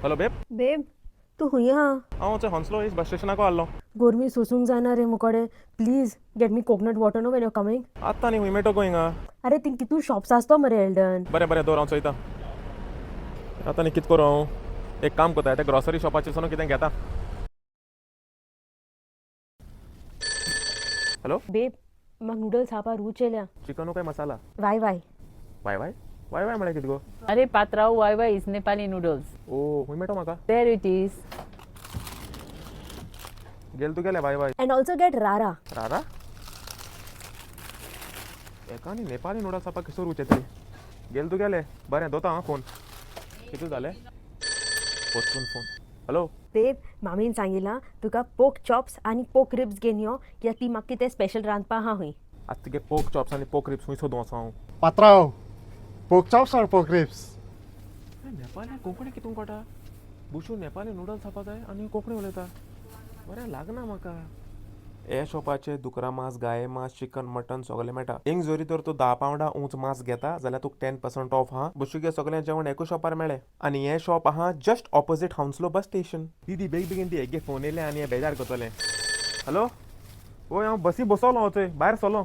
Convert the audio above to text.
hello बेब बेब तू हुई हाँ हांव हंसलो इस बस स्टेशनाक आल्लो गोरमी सोसूंक जायना रे मुकोडे please get me coconut water no when you coming आत्ता न्ही मेटो गोईंगा अरे थिंग कितू शॉप्स आसतो मरे एल्डन बरें बरें दवर हांव चोयता आतां न्ही कितें करूं हांव एक काम कोता त्या ग्रॉसरी शॉपाचेर सावन कितें घेता हॅलो बेब म्हाका नूडल्स हापा रूच येयल्या चिकनू काय मसाला वाय वाय वाय वाय वाय वाय म्हळ्यार कितें गो अरे पात्राव वाय वाय इज नेपाली नूडल्स ओ खूंय मेळटो म्हाका देर इट इज गेल तूं गेले Wai Wai and also get Rara Rara एका न्ही नेपाली नूडल्स खावपाक कसो रूच येतली गेल तूं गेले बरें दोता हां फोन कितें जालें पोचून फोन हॅलो बेब मामीन सांगिलां तुका पोक चॉप्स आनी पोक रिब्स घेवन यो कित्याक ती म्हाका कितें स्पेशल रांदपा आहा हुंय आतां तुगे पोक चॉप्स आनी पोक रिब्स खंय सोदूं वचों हांव पात्रांव पोक चॉप्स और पोक रिब्स नेपाली कोंकणी कितून कळटा बुशू नेपाली नूडल्स खावपा जाय आनी कोंकणी उलयता बरें लागना म्हाका हे शॉपाचे दुकरा मांस गाये मांस चिकन मटन सगळें मेळटा हिंग जरी तर तूं 10 पावंडा उंच मांस घेता जाल्यार तुका 10% ऑफ आहा बुशूगे सगळें जेवण एकूच शॉपार मेळ्ळें आनी हें शॉप आहा जस्ट ऑपोजीट हांसलो बस स्टेशन दीदी बेग बेगीन दी हेगे फोन येयले आनी हें बेजार करतलें हॅलो ओय हांव बसी बसवलो हांव थंय भायर सरलो